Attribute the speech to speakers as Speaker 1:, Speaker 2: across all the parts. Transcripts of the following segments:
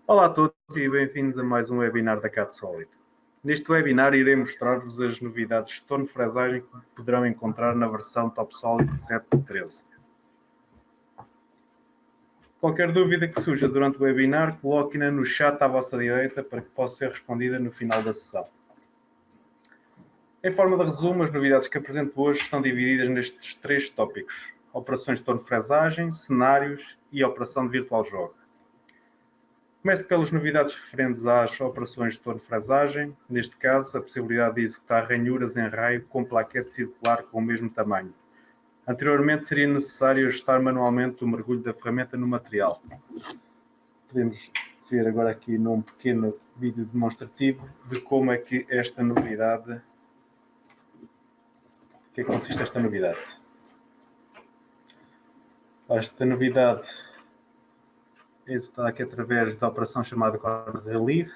Speaker 1: Olá a todos e bem-vindos a mais um webinar da CADSolid. Neste webinar irei mostrar-vos as novidades de torno de fresagem que poderão encontrar na versão TopSolid 7.13. Qualquer dúvida que surja durante o webinar, coloque-na no chat à vossa direita para que possa ser respondida no final da sessão. Em forma de resumo, as novidades que apresento hoje estão divididas nestes três tópicos: operações de torno de fresagem, cenários e operação de virtual jog. Começo pelas novidades referentes às operações de torno de fresagem, neste caso a possibilidade de executar ranhuras em raio com plaquete circular com o mesmo tamanho. Anteriormente seria necessário ajustar manualmente o mergulho da ferramenta no material. Podemos ver agora aqui num pequeno vídeo demonstrativo de como é que esta novidade, o que é que consiste esta novidade. Esta novidade é executada aqui através da operação chamada Core Relief.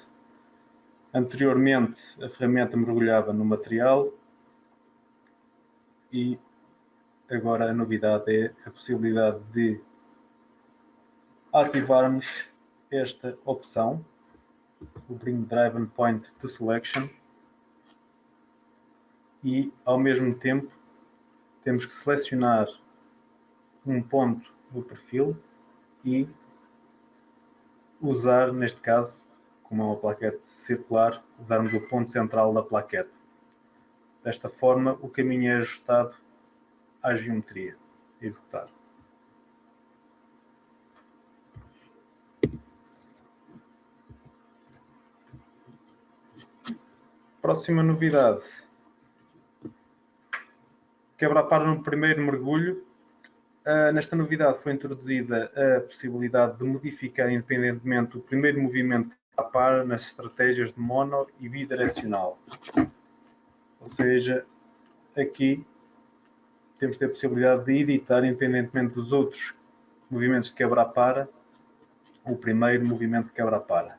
Speaker 1: Anteriormente, a ferramenta mergulhava no material e agora a novidade é a possibilidade de ativarmos esta opção, o Bring Driven Point to Selection, e ao mesmo tempo temos que selecionar um ponto do perfil e usar, neste caso, como é uma plaquete circular, usarmos o ponto central da plaquete. Desta forma, o caminho é ajustado à geometria a executar. Próxima novidade. Quebra-par no primeiro mergulho. Nesta novidade foi introduzida a possibilidade de modificar independentemente o primeiro movimento a par nas estratégias de mono e bidirecional. Ou seja, aqui temos a possibilidade de editar, independentemente dos outros movimentos de quebra-par, o primeiro movimento de quebra-par.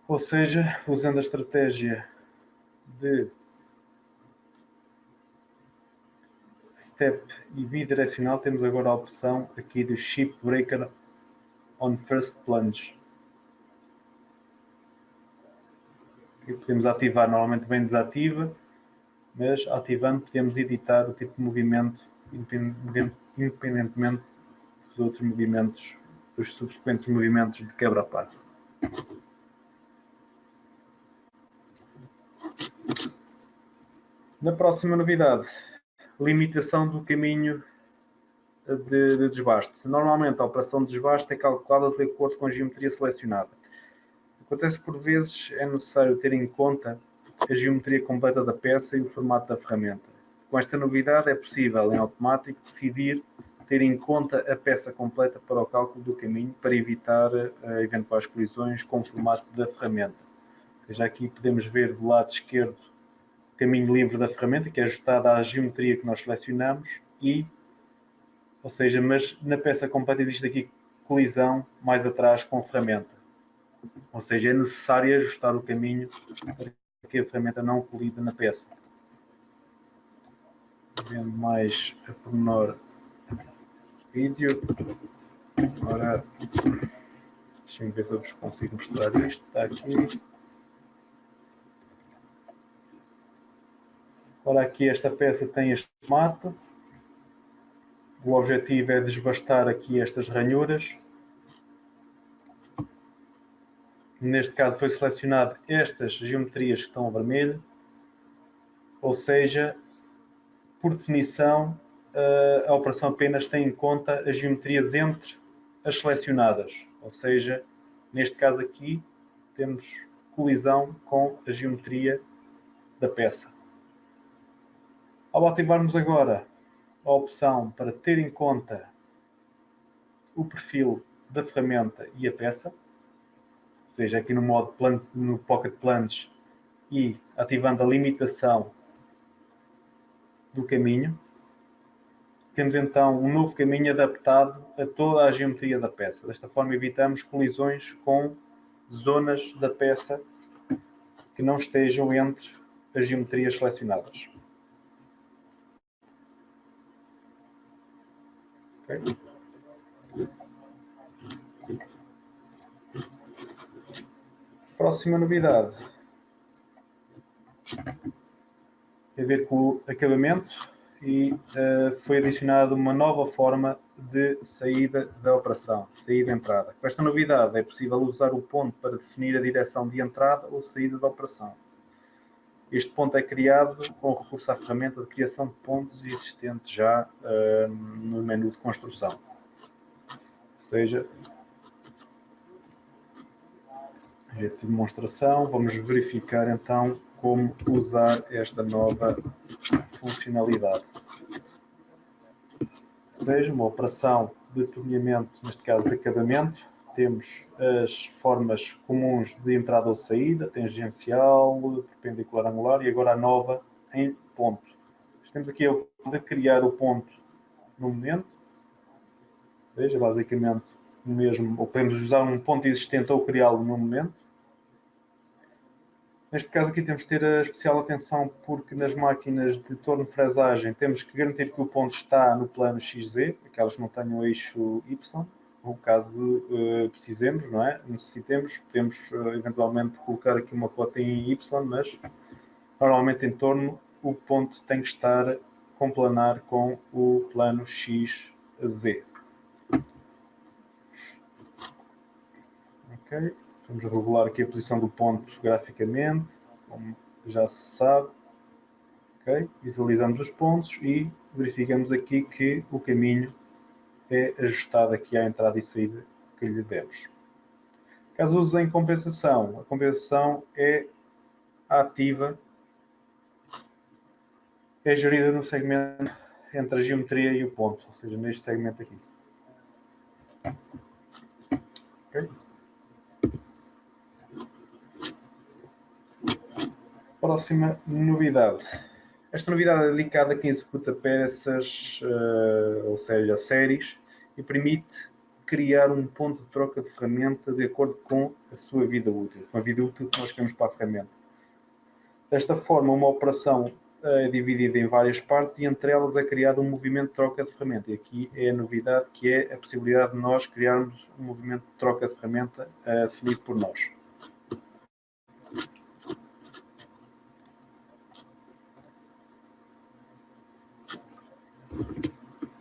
Speaker 1: Ou seja, usando a estratégia de step e bidirecional, temos agora a opção aqui do Ship Breaker on First Plunge. Que podemos ativar, normalmente vem desativa, mas ativando podemos editar o tipo de movimento independentemente dos outros movimentos, dos subsequentes movimentos de quebra-par. Na próxima novidade, limitação do caminho de desbaste. Normalmente a operação de desbaste é calculada de acordo com a geometria selecionada. Acontece por vezes é necessário ter em conta a geometria completa da peça e o formato da ferramenta. Com esta novidade é possível, em automático, decidir ter em conta a peça completa para o cálculo do caminho para evitar eventuais colisões com o formato da ferramenta. Já aqui podemos ver do lado esquerdo o caminho livre da ferramenta, que é ajustado à geometria que nós selecionamos, ou seja, mas na peça completa existe aqui colisão mais atrás com a ferramenta. Ou seja, é necessário ajustar o caminho para que a ferramenta não colida na peça. Vendo mais a pormenor vídeo. Agora, deixem-me ver se eu vos consigo mostrar isto. Está aqui. Ora, aqui esta peça tem este formato. O objetivo é desbastar aqui estas ranhuras. Neste caso foi selecionado estas geometrias que estão a vermelho. Ou seja, por definição, a operação apenas tem em conta as geometrias entre as selecionadas. Ou seja, neste caso aqui, temos colisão com a geometria da peça. Ao ativarmos agora a opção para ter em conta o perfil da ferramenta e a peça, ou seja, aqui no modo no Pocket Plunge e ativando a limitação do caminho, temos então um novo caminho adaptado a toda a geometria da peça. Desta forma evitamos colisões com zonas da peça que não estejam entre as geometrias selecionadas. Okay? Próxima novidade tem a ver com o acabamento e foi adicionada uma nova forma de saída da operação, saída e entrada. Com esta novidade é possível usar o ponto para definir a direção de entrada ou saída da operação. Este ponto é criado com recurso à ferramenta de criação de pontos existente já no menu de construção. Ou seja, jeito de demonstração, vamos verificar então como usar esta nova funcionalidade. Ou seja, uma operação de torneamento, neste caso de acabamento, temos as formas comuns de entrada ou saída, tangencial, perpendicular, angular e agora a nova em ponto. Temos aqui a de criar o ponto no momento, veja, basicamente o mesmo, ou podemos usar um ponto existente ou criá-lo no momento. Neste caso aqui temos de ter a especial atenção porque nas máquinas de torno-fresagem temos que garantir que o ponto está no plano XZ, aquelas que não tenham eixo Y, ou caso precisemos, não é? Necessitemos, podemos eventualmente colocar aqui uma cota em Y, mas normalmente em torno o ponto tem que estar complanar com o plano XZ. Ok? Vamos regular aqui a posição do ponto graficamente, como já se sabe. Okay? Visualizamos os pontos e verificamos aqui que o caminho é ajustado aqui à entrada e saída que lhe demos. Caso use em compensação, a compensação é ativa, é gerida no segmento entre a geometria e o ponto, ou seja, neste segmento aqui. Okay? Próxima novidade. Esta novidade é dedicada a quem executa peças, ou seja, séries, e permite criar um ponto de troca de ferramenta de acordo com a sua vida útil, com a vida útil que nós queremos para a ferramenta. Desta forma, uma operação é dividida em várias partes e entre elas é criado um movimento de troca de ferramenta. E aqui é a novidade, que é a possibilidade de nós criarmos um movimento de troca de ferramenta definido por nós.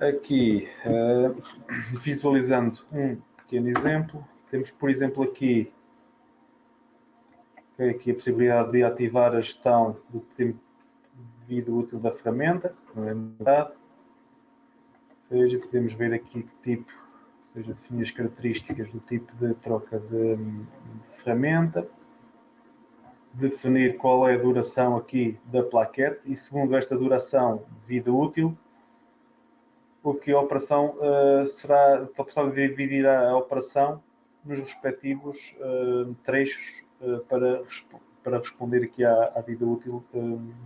Speaker 1: Aqui, visualizando um pequeno exemplo, temos, por exemplo, aqui a possibilidade de ativar a gestão do tempo de vida útil da ferramenta, não é verdade? Ou seja, podemos ver aqui que tipo, ou seja, definir as características do tipo de troca de ferramenta, definir qual é a duração aqui da plaquete e segundo esta duração de vida útil, o que a operação será, a opção de dividir a operação nos respectivos trechos para responder aqui à vida útil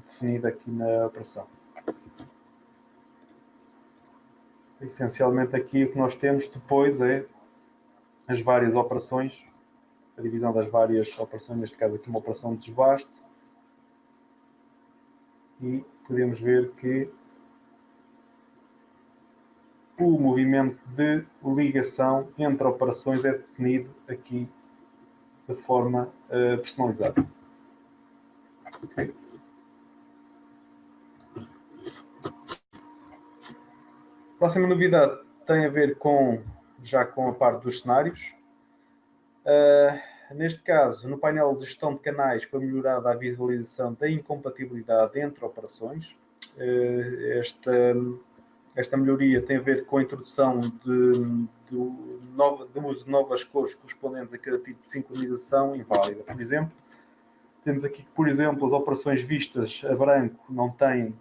Speaker 1: definida aqui na operação. Essencialmente aqui o que nós temos depois é as várias operações, a divisão das várias operações, neste caso aqui uma operação de desbaste, e podemos ver que o movimento de ligação entre operações é definido aqui de forma personalizada. Okay. A próxima novidade tem a ver já com a parte dos cenários. Neste caso, no painel de gestão de canais foi melhorada a visualização da incompatibilidade entre operações. Esta melhoria tem a ver com a introdução do uso de novas cores correspondentes a cada tipo de sincronização inválida. Por exemplo, temos aqui que, por exemplo, as operações vistas a branco não têm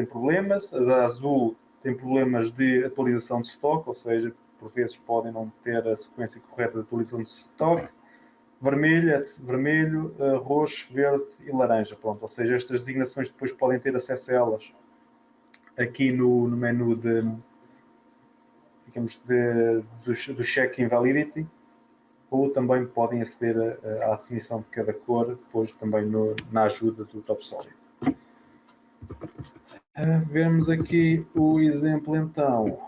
Speaker 1: problemas, as a azul têm problemas de atualização de estoque, ou seja, por vezes podem não ter a sequência correta de atualização de estoque. Vermelho, roxo, verde e laranja. Pronto, ou seja, estas designações depois podem ter acesso a elas aqui no menu do check invalidity, ou também podem aceder à definição de cada cor, depois também na ajuda do TopSolid. Vemos aqui o exemplo então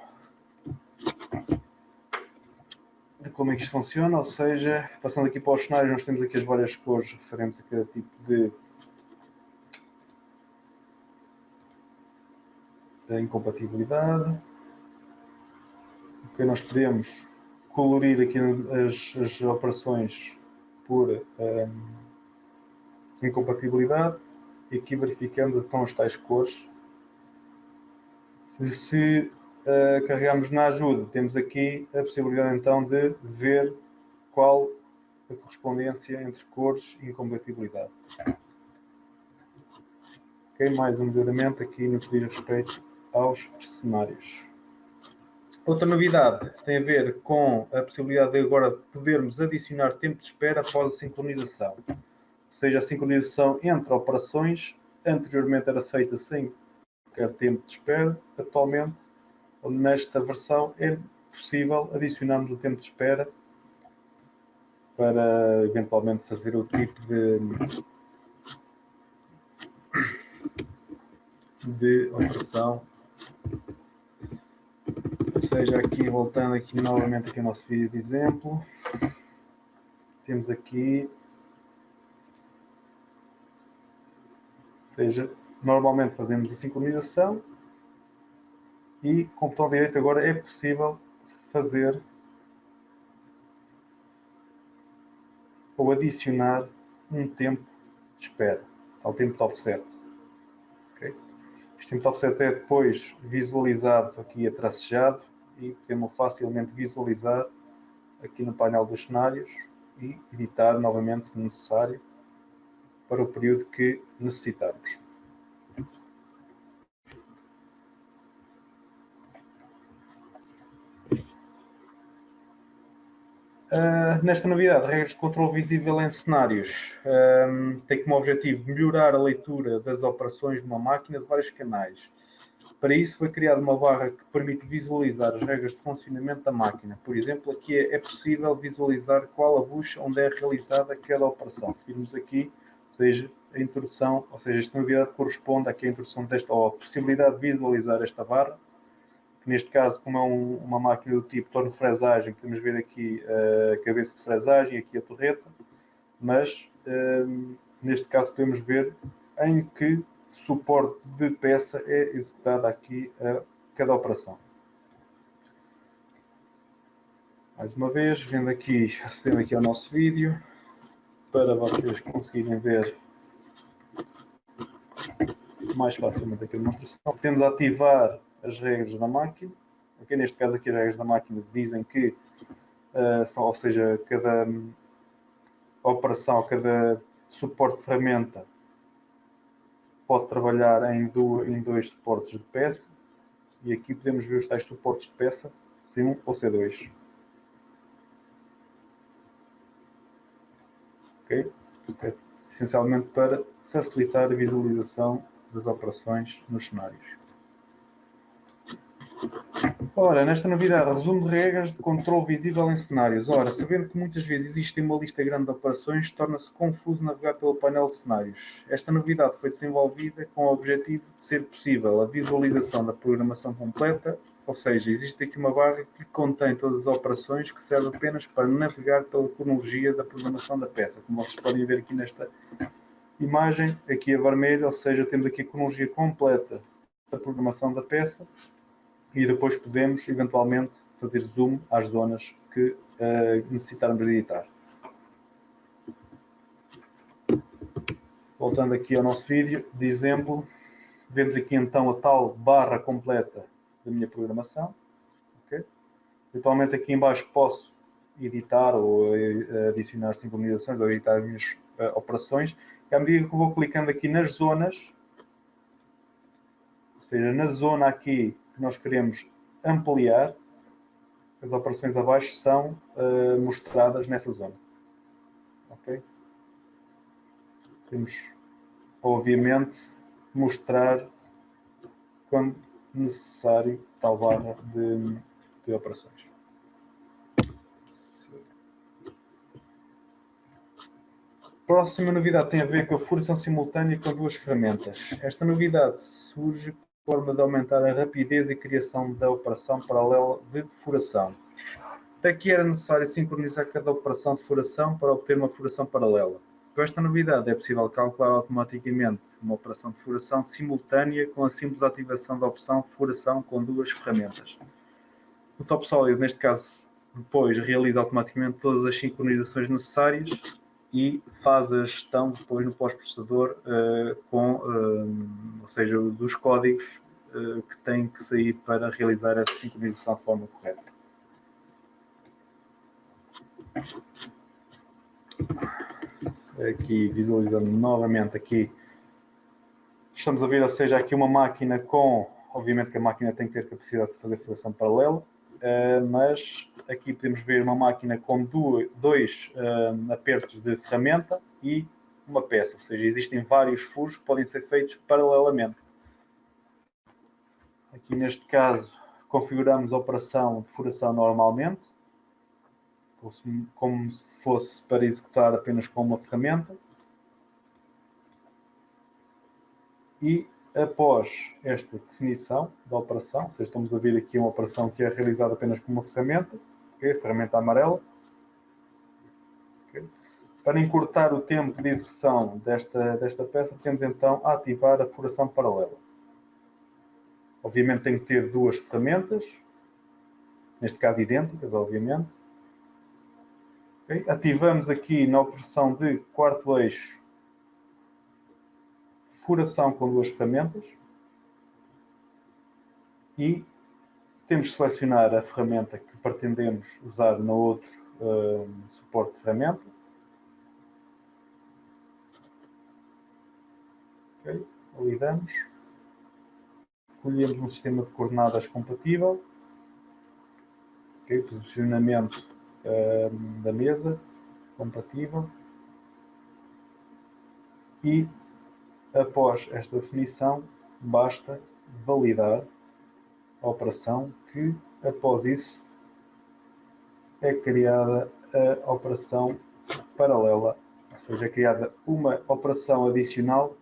Speaker 1: de como é que isto funciona, ou seja, passando aqui para os cenários, nós temos aqui as várias cores referentes a cada tipo de incompatibilidade. Okay, nós podemos colorir aqui as operações por incompatibilidade e aqui verificando então as tais cores. Se carregarmos na ajuda, temos aqui a possibilidade então de ver qual a correspondência entre cores e incompatibilidade. Ok, mais um melhoramento aqui no que diz respeito aos cenários. Outra novidade tem a ver com a possibilidade de agora podermos adicionar tempo de espera após a sincronização. Ou seja, a sincronização entre operações anteriormente era feita sem qualquer tempo de espera. Atualmente, nesta versão, é possível adicionarmos o tempo de espera para eventualmente fazer o tipo de operação. Ou seja, aqui voltando aqui novamente aqui ao nosso vídeo de exemplo, temos aqui, ou seja, normalmente fazemos a sincronização e com o botão direito agora é possível fazer ou adicionar um tempo de espera, ao tempo de offset. Okay? Este tempo de offset é depois visualizado aqui a tracejado e podemos facilmente visualizar aqui no painel dos cenários e editar novamente se necessário para o período que necessitarmos. Nesta novidade, regras de controle visível em cenários tem como objetivo melhorar a leitura das operações de uma máquina de vários canais. Para isso foi criada uma barra que permite visualizar as regras de funcionamento da máquina. Por exemplo, aqui é possível visualizar qual a bucha onde é realizada cada operação. Se virmos aqui, ou seja, a introdução, ou seja, esta novidade corresponde aqui à introdução desta, ou a possibilidade de visualizar esta barra, que neste caso, como é uma máquina do tipo torno-fresagem, podemos ver aqui a cabeça de fresagem, aqui a torreta, mas neste caso podemos ver em que suporte de peça é executada aqui a cada operação. Mais uma vez, acedendo aqui ao nosso vídeo, para vocês conseguirem ver mais facilmente aqui a demonstração. Temos a ativar as regras da máquina. Okay, neste caso aqui as regras da máquina dizem que, ou seja, cada operação, cada suporte de ferramenta pode trabalhar em dois suportes de peça e aqui podemos ver os tais suportes de peça, C1 ou C2. Okay? É essencialmente para facilitar a visualização das operações nos cenários. Ora, nesta novidade, resumo de regras de controle visível em cenários. Ora, sabendo que muitas vezes existe uma lista grande de operações, torna-se confuso navegar pelo painel de cenários. Esta novidade foi desenvolvida com o objetivo de ser possível a visualização da programação completa, ou seja, existe aqui uma barra que contém todas as operações que serve apenas para navegar pela cronologia da programação da peça. Como vocês podem ver aqui nesta imagem, aqui a vermelho, ou seja, temos aqui a cronologia completa da programação da peça. E depois podemos, eventualmente, fazer zoom às zonas que necessitarmos de editar. Voltando aqui ao nosso vídeo de exemplo, vemos aqui então a tal barra completa da minha programação. Okay? Eventualmente aqui em baixo posso editar ou adicionar sincronizações ou editar as minhas operações. E à medida que eu vou clicando aqui nas zonas, ou seja, na zona aqui que nós queremos ampliar, as operações abaixo são mostradas nessa zona. Ok? Temos, obviamente, mostrar quando necessário tal barra de operações. A próxima novidade tem a ver com a fusão simultânea com duas ferramentas. Esta novidade surge forma de aumentar a rapidez e criação da operação paralela de furação. Até que era necessário sincronizar cada operação de furação para obter uma furação paralela. Com esta novidade é possível calcular automaticamente uma operação de furação simultânea com a simples ativação da opção furação com duas ferramentas. O TopSolid, neste caso, depois realiza automaticamente todas as sincronizações necessárias e faz a gestão depois no pós-processador ou seja, dos códigos que têm que sair para realizar essa sincronização de forma correta. Aqui visualizando novamente aqui, estamos a ver, ou seja, aqui uma máquina com, obviamente que a máquina tem que ter capacidade de fazer furação paralela, mas aqui podemos ver uma máquina com dois apertos de ferramenta e uma peça, ou seja, existem vários furos que podem ser feitos paralelamente. Aqui neste caso configuramos a operação de furação normalmente, como se fosse para executar apenas com uma ferramenta. E após esta definição da operação, ou seja, estamos a ver aqui uma operação que é realizada apenas com uma ferramenta, okay? A ferramenta amarela. Okay? Para encurtar o tempo de execução desta peça, temos então a ativar a furação paralela. Obviamente tem que ter duas ferramentas, neste caso idênticas, obviamente. Okay? Ativamos aqui na operação de quarto eixo furação com duas ferramentas e temos de selecionar a ferramenta que pretendemos usar no outro suporte de ferramenta. Okay. Validamos. Escolhemos um sistema de coordenadas compatível. Okay. Posicionamento da mesa compatível. E após esta definição, basta validar a operação que, após isso, é criada a operação paralela, ou seja, é criada uma operação adicional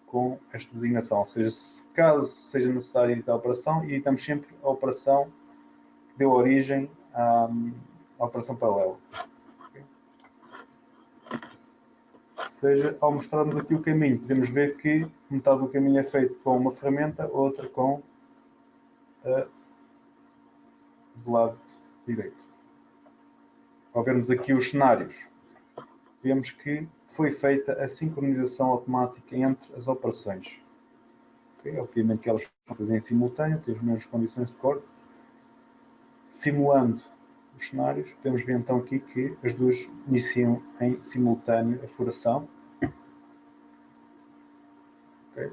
Speaker 1: com esta designação, ou seja, caso seja necessário editar a operação, editamos sempre a operação que deu origem à operação paralela. Ou seja, ao mostrarmos aqui o caminho, podemos ver que metade do caminho é feito com uma ferramenta, outra com do lado direito. Ao vermos aqui os cenários, vemos que foi feita a sincronização automática entre as operações. Okay? Obviamente que elas estão fazendo em simultâneo, têm as mesmas condições de corte. Simulando os cenários, podemos ver então aqui que as duas iniciam em simultâneo a furação. Okay?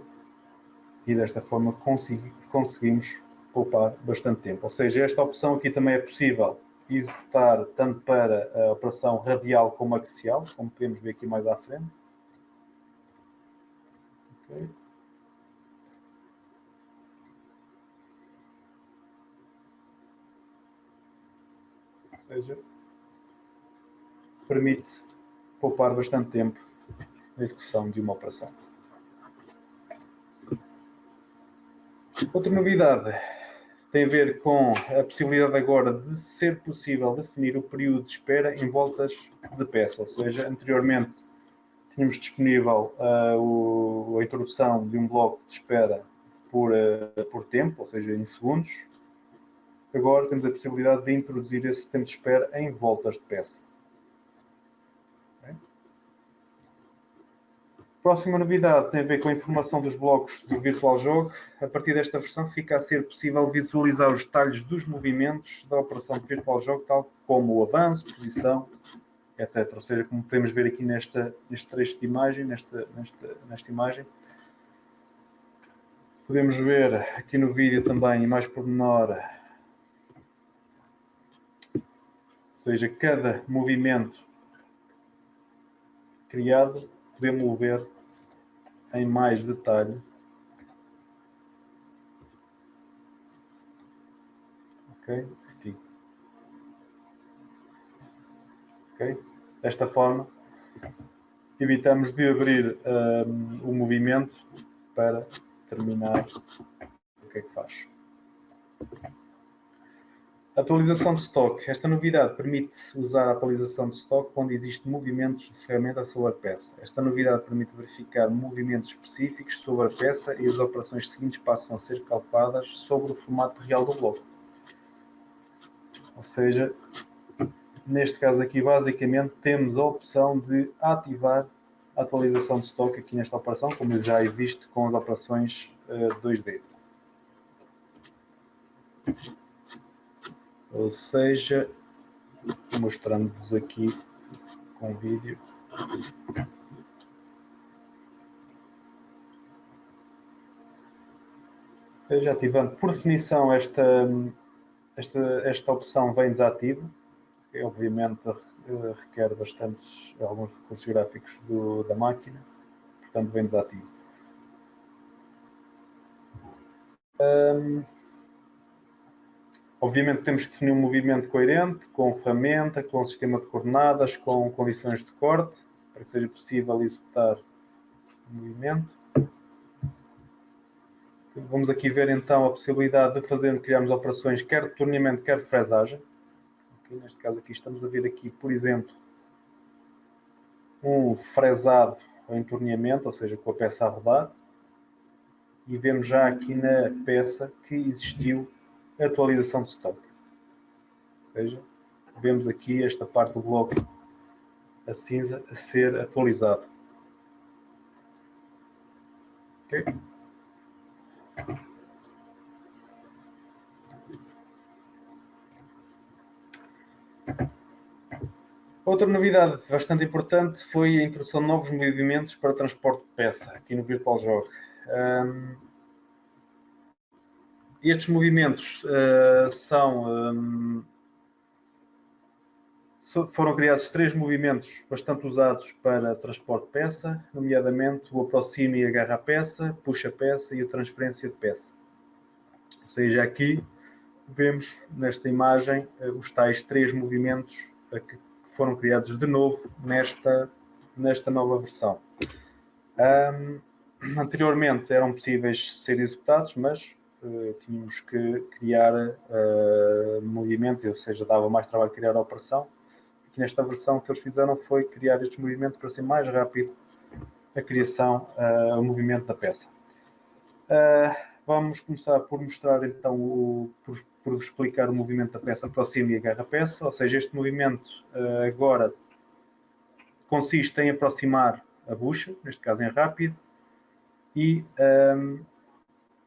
Speaker 1: E desta forma conseguimos poupar bastante tempo. Ou seja, esta opção aqui também é possível executar tanto para a operação radial como axial, como podemos ver aqui mais à frente. Okay. Ou seja, permite poupar bastante tempo na execução de uma operação. Outra novidade tem a ver com a possibilidade agora de ser possível definir o período de espera em voltas de peça, ou seja, anteriormente tínhamos disponível a introdução de um bloco de espera por tempo, ou seja, em segundos. Agora temos a possibilidade de introduzir esse tempo de espera em voltas de peça. Próxima novidade tem a ver com a informação dos blocos do VirtualJog. A partir desta versão fica a ser possível visualizar os detalhes dos movimentos da operação de VirtualJog, tal como o avanço, posição, etc. Ou seja, como podemos ver aqui neste trecho de imagem, nesta imagem. Podemos ver aqui no vídeo também, mais pormenor, ou seja, cada movimento criado, podemos ver em mais detalhe. Ok? Aqui. Ok? Desta forma, evitamos de abrir o movimento para terminar que é que faz. Atualização de estoque. Esta novidade permite usar a atualização de estoque quando existem movimentos de ferramenta sobre a peça. Esta novidade permite verificar movimentos específicos sobre a peça e as operações seguintes passam a ser calculadas sobre o formato real do bloco. Ou seja, neste caso aqui, basicamente, temos a opção de ativar a atualização de estoque aqui nesta operação, como já existe com as operações 2D. Ou seja, mostrando-vos aqui com vídeo. Já ativando, por definição, esta opção vem desativa, que obviamente requer alguns recursos gráficos da máquina, portanto vem desativo. Obviamente temos que definir um movimento coerente, com ferramenta, com sistema de coordenadas, com condições de corte, para que seja possível executar o movimento. Vamos aqui ver então a possibilidade de criarmos operações quer de torneamento, quer de fresagem. Neste caso aqui estamos a ver aqui, por exemplo, um fresado em torneamento, ou seja, com a peça a rodar. E vemos já aqui na peça que existiu a atualização de estoque. Ou seja, vemos aqui esta parte do bloco a cinza a ser atualizado. Okay. Outra novidade bastante importante foi a introdução de novos movimentos para transporte de peça aqui no VirtualJog. Estes movimentos foram criados 3 movimentos bastante usados para transporte de peça, nomeadamente o aproxima e agarra a peça, puxa a peça e a transferência de peça. Ou seja, aqui vemos nesta imagem os tais 3 movimentos que foram criados de novo nesta nova versão. Anteriormente eram possíveis ser executados, mas tínhamos que criar movimentos, ou seja, dava mais trabalho criar a operação. Aqui nesta versão o que eles fizeram foi criar estes movimentos para ser mais rápido a criação, o movimento da peça. Vamos começar por mostrar então, por vos explicar o movimento da peça aproxima e agarra a peça, ou seja, este movimento agora consiste em aproximar a bucha, neste caso em rápido, e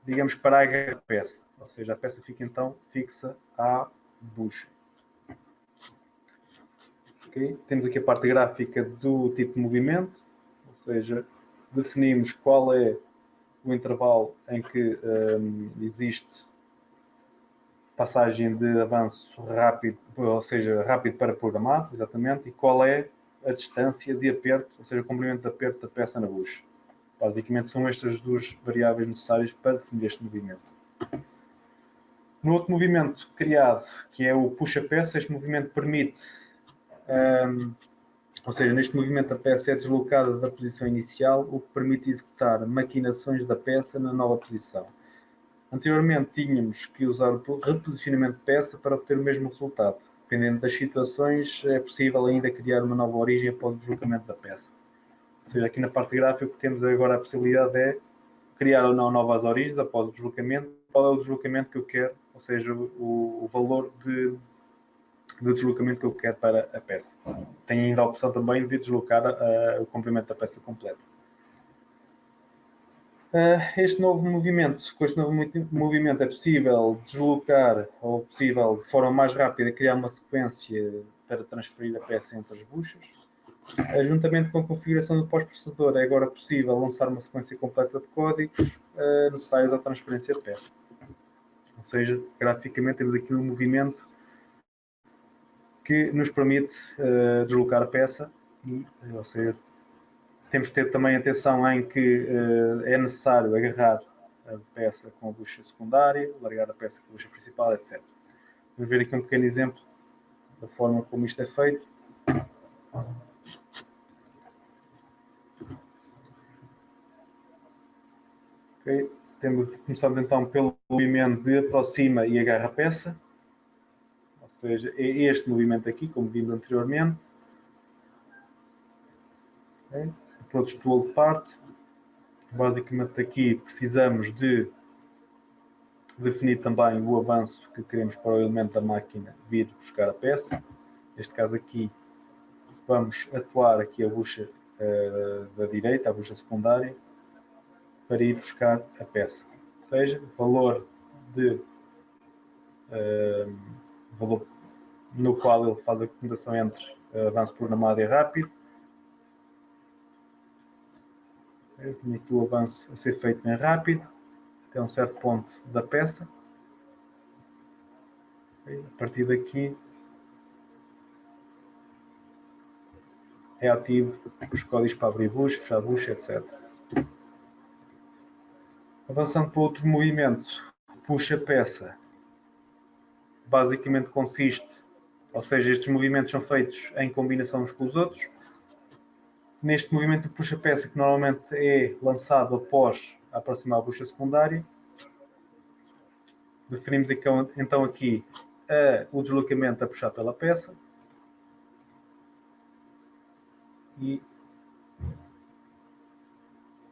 Speaker 1: digamos para agarrar a peça, ou seja, a peça fica então fixa à bucha. Okay? Temos aqui a parte gráfica do tipo de movimento, ou seja, definimos qual é o intervalo em que existe passagem de avanço rápido, ou seja, rápido para programado, exatamente, e qual é a distância de aperto, ou seja, o comprimento de aperto da peça na bucha. Basicamente são estas duas variáveis necessárias para definir este movimento. No outro movimento criado, que é o puxa-peça, este movimento permite, ou seja, neste movimento a peça é deslocada da posição inicial, o que permite executar maquinações da peça na nova posição. Anteriormente tínhamos que usar o reposicionamento de peça para obter o mesmo resultado. Dependendo das situações, é possível ainda criar uma nova origem após o deslocamento da peça. Ou seja, aqui na parte gráfica o que temos agora a possibilidade é criar ou não novas origens após o deslocamento. Qual é o deslocamento que eu quero, ou seja, o valor de deslocamento que eu quero para a peça. Tem ainda a opção também de deslocar o comprimento da peça completa. Este novo movimento, com este novo movimento é possível deslocar, ou possível de forma mais rápida criar uma sequência para transferir a peça entre as buchas. Juntamente com a configuração do pós-processador, é agora possível lançar uma sequência completa de códigos necessários à transferência de peça. Ou seja, graficamente temos aqui um movimento que nos permite deslocar a peça, ou seja, temos que ter também atenção em que é necessário agarrar a peça com a bucha secundária, largar a peça com a bucha principal, etc. Vamos ver aqui um pequeno exemplo da forma como isto é feito. Okay. Começamos então pelo movimento de aproxima e agarra a peça, ou seja, é este movimento aqui, como vimos anteriormente. Okay. Approach to hold part. Basicamente aqui precisamos de definir também o avanço que queremos para o elemento da máquina vir buscar a peça. Neste caso aqui vamos atuar aqui a bucha da direita, a bucha secundária, para ir buscar a peça. Ou seja, valor no qual ele faz a combinação entre avanço programado e rápido. Eu tenho aqui o avanço a ser feito bem rápido, até um certo ponto da peça. A partir daqui é ativo os códigos para abrir bucha, fechar bucha, etc. Avançando para outro movimento, puxa peça. Basicamente consiste, ou seja, estes movimentos são feitos em combinação uns com os outros. Neste movimento de puxa-peça, que normalmente é lançado após aproximar a bucha secundária, definimos então aqui o deslocamento a puxar pela peça e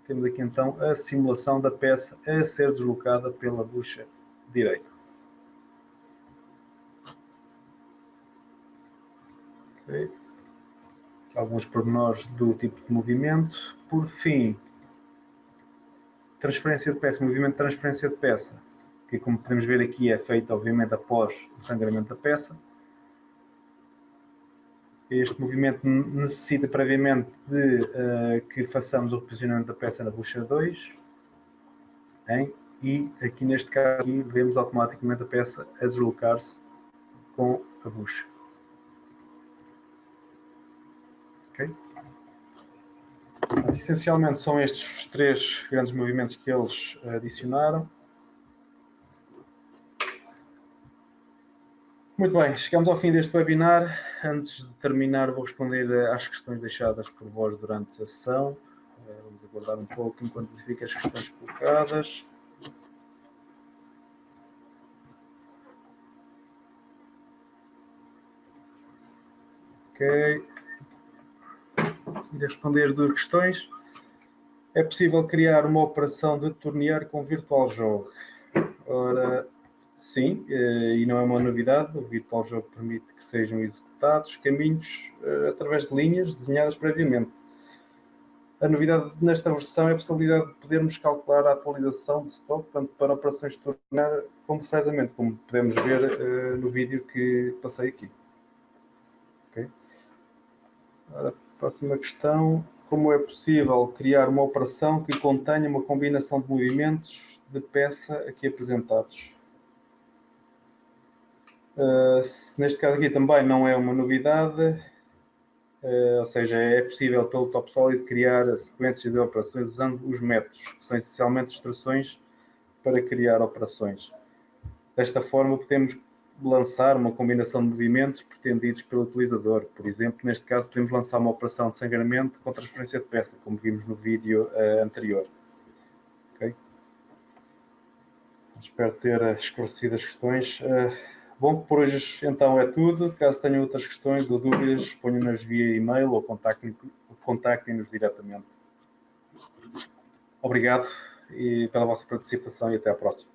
Speaker 1: temos aqui então a simulação da peça a ser deslocada pela bucha direita. Okay. Alguns pormenores do tipo de movimento. Por fim, transferência de peça, movimento de transferência de peça, que como podemos ver aqui é feito obviamente após o sangramento da peça. Este movimento necessita previamente de que façamos o reposicionamento da peça na bucha 2, hein? E aqui neste caso aqui, vemos automaticamente a peça a deslocar-se com a bucha. Okay? Essencialmente são estes os três grandes movimentos que eles adicionaram. Muito bem, chegamos ao fim deste webinar. Antes de terminar, vou responder às questões deixadas por vós durante a sessão. Vamos aguardar um pouco enquanto verifico as questões colocadas. Ok. Irei responder as duas questões. É possível criar uma operação de tornear com Virtual Jogo? Ora, sim, e não é uma novidade. O Virtual Jogo permite que sejam executados caminhos através de linhas desenhadas previamente. A novidade nesta versão é a possibilidade de podermos calcular a atualização de stock tanto para operações de tornear como de frezamento, como podemos ver no vídeo que passei aqui. Okay. Ora, próxima questão. Como é possível criar uma operação que contenha uma combinação de movimentos de peça aqui apresentados? Neste caso aqui também não é uma novidade, ou seja, é possível pelo TopSolid criar sequências de operações usando os métodos, que são essencialmente instruções para criar operações. Desta forma podemos lançar uma combinação de movimentos pretendidos pelo utilizador. Por exemplo, neste caso podemos lançar uma operação de sangramento com transferência de peça, como vimos no vídeo anterior. Okay? Espero ter esclarecido as questões. Bom, por hoje então é tudo. Caso tenham outras questões ou dúvidas, ponham-nas via e-mail ou contactem-nos diretamente. Obrigado pela vossa participação e até à próxima.